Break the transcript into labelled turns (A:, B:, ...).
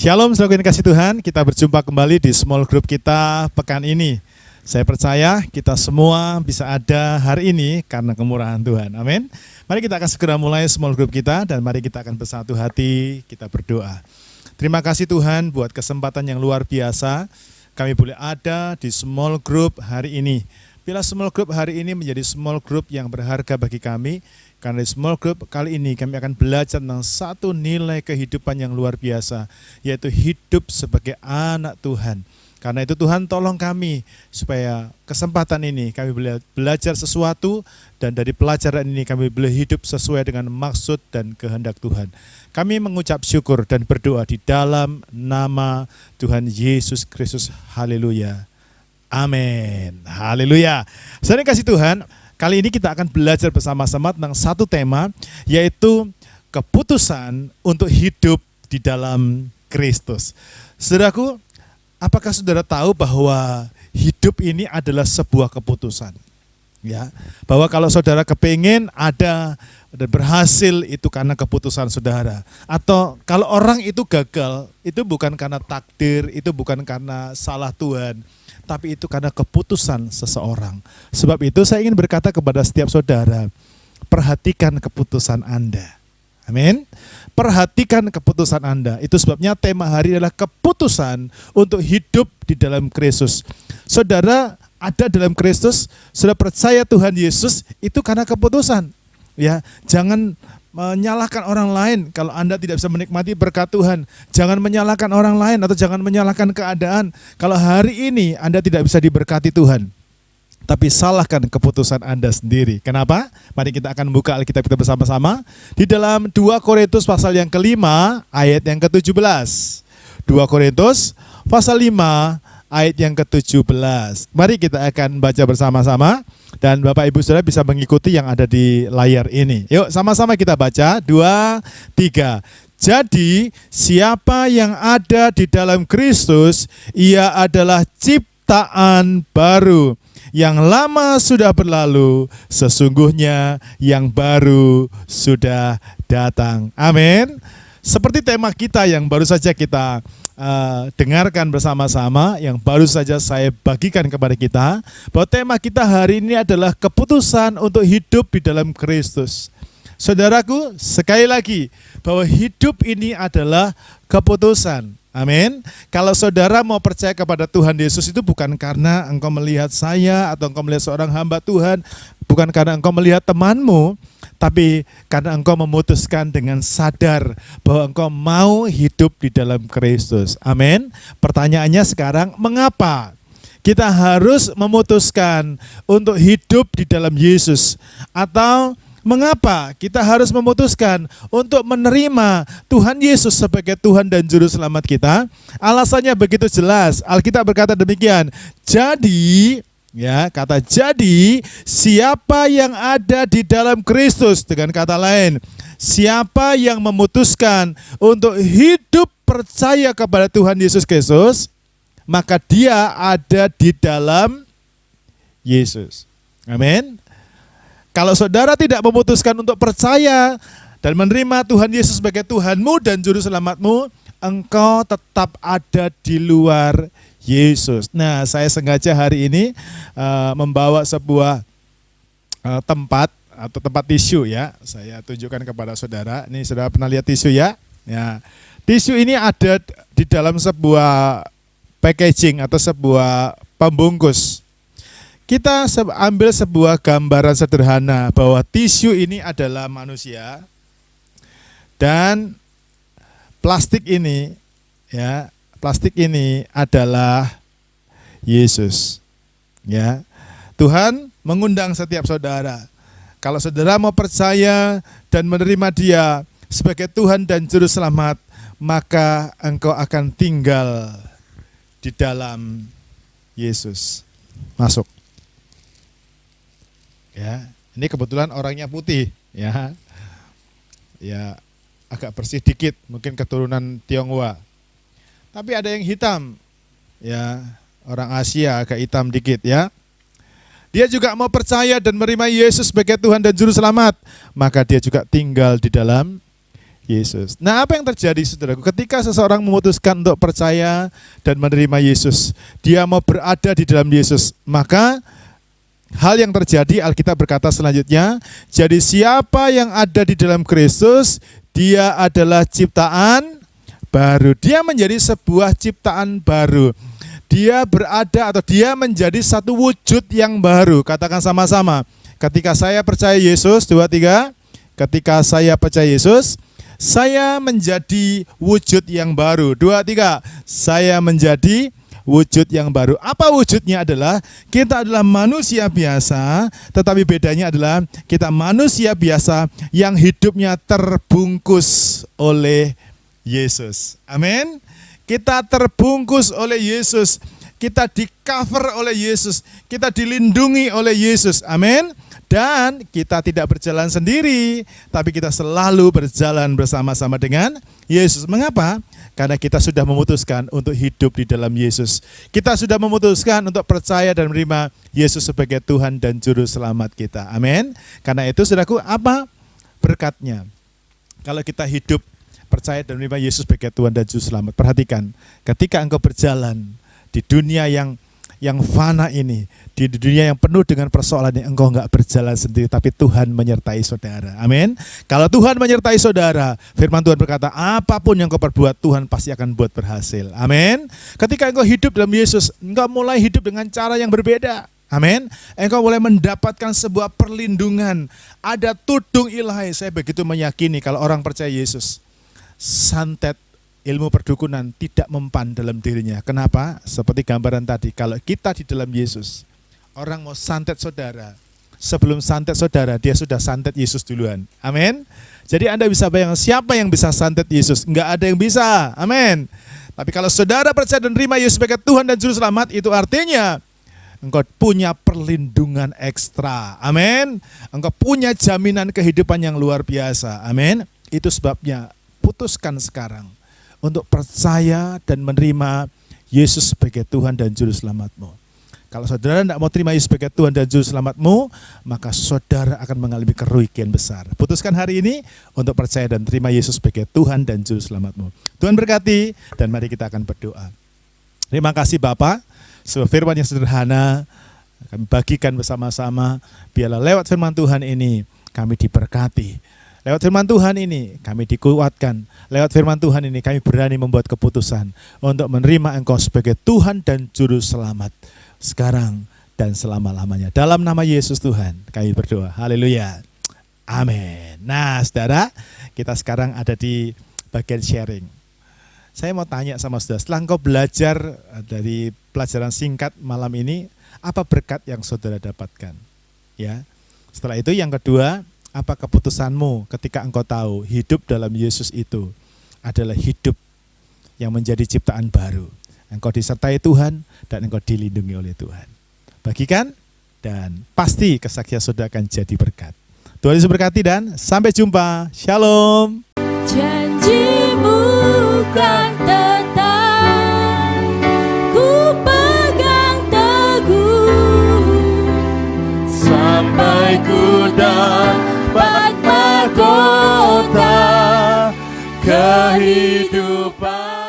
A: Shalom, saudara yang kasih Tuhan, kita berjumpa kembali di small group kita pekan ini. Saya percaya kita semua bisa ada hari ini karena kemurahan Tuhan, amin. Mari kita akan segera mulai small group kita dan mari kita akan bersatu hati, kita berdoa. Terima kasih Tuhan buat kesempatan yang luar biasa, kami boleh ada di small group hari ini. Bila small group hari ini menjadi small group yang berharga bagi kami, karena di small group kali ini kami akan belajar tentang satu nilai kehidupan yang luar biasa, yaitu hidup sebagai anak Tuhan. Karena itu Tuhan tolong kami supaya kesempatan ini kami boleh belajar sesuatu dan dari pelajaran ini kami boleh hidup sesuai dengan maksud dan kehendak Tuhan. Kami mengucap syukur dan berdoa di dalam nama Tuhan Yesus Kristus. Haleluya. Amin. Haleluya. Saudara yang kasih Tuhan, kali ini kita akan belajar bersama-sama tentang satu tema, yaitu keputusan untuk hidup di dalam Kristus. Saudaraku, apakah saudara tahu bahwa hidup ini adalah sebuah keputusan? Ya, bahwa kalau saudara kepingin ada dan berhasil itu karena keputusan saudara. Atau kalau orang itu gagal, itu bukan karena takdir, itu bukan karena salah Tuhan, tapi itu karena keputusan seseorang. Sebab itu saya ingin berkata kepada setiap saudara, perhatikan keputusan Anda. Amin. Perhatikan keputusan Anda. Itu sebabnya tema hari adalah keputusan untuk hidup di dalam Kristus. Saudara ada dalam Kristus, sudah percaya Tuhan Yesus, itu karena keputusan. Ya, jangan menyalahkan orang lain kalau Anda tidak bisa menikmati berkat Tuhan. Jangan menyalahkan orang lain atau jangan menyalahkan keadaan kalau hari ini Anda tidak bisa diberkati Tuhan. Tapi salahkan keputusan Anda sendiri. Kenapa? Mari kita akan buka Alkitab kita bersama-sama di dalam 2 Korintus pasal yang kelima ayat yang ke-17. 2 Korintus pasal 5 ayat yang ke-17. Mari kita akan baca bersama-sama dan Bapak Ibu Saudara bisa mengikuti yang ada di layar ini. Yuk sama-sama kita baca, 2, 3. Jadi siapa yang ada di dalam Kristus, ia adalah ciptaan baru. Yang lama sudah berlalu, sesungguhnya yang baru sudah datang. Amin. Seperti tema kita yang baru saja kita dengarkan bersama-sama, yang baru saja saya bagikan kepada kita, bahwa tema kita hari ini adalah keputusan untuk hidup di dalam Kristus. Saudaraku, sekali lagi, bahwa hidup ini adalah keputusan. Amin. Kalau saudara mau percaya kepada Tuhan Yesus itu bukan karena engkau melihat saya atau engkau melihat seorang hamba Tuhan, bukan karena engkau melihat temanmu, tapi karena engkau memutuskan dengan sadar bahwa engkau mau hidup di dalam Kristus. Amin. Pertanyaannya sekarang, mengapa kita harus memutuskan untuk hidup di dalam Yesus? Atau mengapa kita harus memutuskan untuk menerima Tuhan Yesus sebagai Tuhan dan Juru Selamat kita? Alasannya begitu jelas. Alkitab berkata demikian. Jadi, ya, kata jadi, siapa yang ada di dalam Kristus, dengan kata lain, siapa yang memutuskan untuk hidup percaya kepada Tuhan Yesus Kristus, maka dia ada di dalam Yesus. Amin. Kalau saudara tidak memutuskan untuk percaya dan menerima Tuhan Yesus sebagai Tuhanmu dan Juru Selamatmu, engkau tetap ada di luar Yesus. Nah, saya sengaja hari ini membawa sebuah tempat atau tempat tisu ya. Saya tunjukkan kepada saudara. Ini saudara pernah lihat tisu ya? Ya. Tisu ini ada di dalam sebuah packaging atau sebuah pembungkus. Kita ambil sebuah gambaran sederhana bahwa tisu ini adalah manusia dan plastik ini ya, plastik ini adalah Yesus. Ya. Tuhan mengundang setiap saudara. Kalau saudara mau percaya dan menerima Dia sebagai Tuhan dan Juru Selamat, maka engkau akan tinggal di dalam Yesus. Masuk. Ya, ini kebetulan orangnya putih, ya, ya agak bersih dikit, mungkin keturunan Tionghoa. Tapi ada yang hitam, ya, orang Asia agak hitam dikit, ya. Dia juga mau percaya dan menerima Yesus sebagai Tuhan dan Juru Selamat, maka dia juga tinggal di dalam Yesus. Nah, apa yang terjadi saudaraku? Ketika seseorang memutuskan untuk percaya dan menerima Yesus, dia mau berada di dalam Yesus, maka hal yang terjadi, Alkitab berkata selanjutnya, jadi siapa yang ada di dalam Kristus, dia adalah ciptaan baru. Dia menjadi sebuah ciptaan baru. Dia berada atau dia menjadi satu wujud yang baru. Katakan sama-sama. Ketika saya percaya Yesus, 2, 3. Ketika saya percaya Yesus, saya menjadi wujud yang baru. 2, 3. Saya menjadi wujud yang baru. Apa wujudnya adalah kita adalah manusia biasa, tetapi bedanya adalah kita manusia biasa yang hidupnya terbungkus oleh Yesus. Amin. Kita terbungkus oleh Yesus. Kita di cover oleh Yesus. Kita dilindungi oleh Yesus. Amin. Dan kita tidak berjalan sendiri, tapi kita selalu berjalan bersama-sama dengan Yesus. Mengapa? Karena kita sudah memutuskan untuk hidup di dalam Yesus. Kita sudah memutuskan untuk percaya dan menerima Yesus sebagai Tuhan dan Juru Selamat kita. Amin. Karena itu saudaraku, apa berkatnya? Kalau kita hidup percaya dan menerima Yesus sebagai Tuhan dan Juru Selamat. Perhatikan, ketika engkau berjalan di dunia yang fana ini, di dunia yang penuh dengan persoalan ini, engkau enggak berjalan sendiri, tapi Tuhan menyertai saudara. Amin. Kalau Tuhan menyertai saudara, firman Tuhan berkata, apapun yang kau perbuat, Tuhan pasti akan buat berhasil. Amin. Ketika engkau hidup dalam Yesus, engkau mulai hidup dengan cara yang berbeda. Amin. Engkau mulai mendapatkan sebuah perlindungan. Ada tudung ilahi. Saya begitu meyakini kalau orang percaya Yesus, santet ilmu perdukunan tidak mempan dalam dirinya. Kenapa? Seperti gambaran tadi, kalau kita di dalam Yesus, orang mau santet saudara, sebelum santet saudara, dia sudah santet Yesus duluan. Amin. Jadi Anda bisa bayangkan siapa yang bisa santet Yesus? Enggak ada yang bisa. Amin. Tapi kalau saudara percaya dan menerima Yesus sebagai Tuhan dan Juru Selamat, itu artinya engkau punya perlindungan ekstra. Amin. Engkau punya jaminan kehidupan yang luar biasa. Amin. Itu sebabnya putuskan sekarang untuk percaya dan menerima Yesus sebagai Tuhan dan Juru Selamatmu. Kalau saudara tidak mau terima Yesus sebagai Tuhan dan Juru Selamatmu, maka saudara akan mengalami kerugian besar. Putuskan hari ini untuk percaya dan terima Yesus sebagai Tuhan dan Juru Selamatmu. Tuhan berkati, dan mari kita akan berdoa. Terima kasih Bapak, sebuah firman yang sederhana, kami bagikan bersama-sama, biarlah lewat firman Tuhan ini kami diberkati. Lewat firman Tuhan ini kami dikuatkan. Lewat firman Tuhan ini kami berani membuat keputusan untuk menerima Engkau sebagai Tuhan dan Juru Selamat sekarang dan selama-lamanya. Dalam nama Yesus Tuhan kami berdoa. Haleluya. Amin. Nah saudara, kita sekarang ada di bagian sharing. Saya mau tanya sama saudara, setelah engkau belajar dari pelajaran singkat malam ini, apa berkat yang saudara dapatkan? Ya. Setelah itu yang kedua, apa keputusanmu ketika engkau tahu hidup dalam Yesus itu adalah hidup yang menjadi ciptaan baru. Engkau disertai Tuhan dan engkau dilindungi oleh Tuhan. Bagikan dan pasti kesaksian saudara akan jadi berkat. Tuhan Yesus berkati dan sampai jumpa. Shalom.
B: Janjimu kan tetap, ku pegang teguh sampai ku dapat mahkota kehidupan.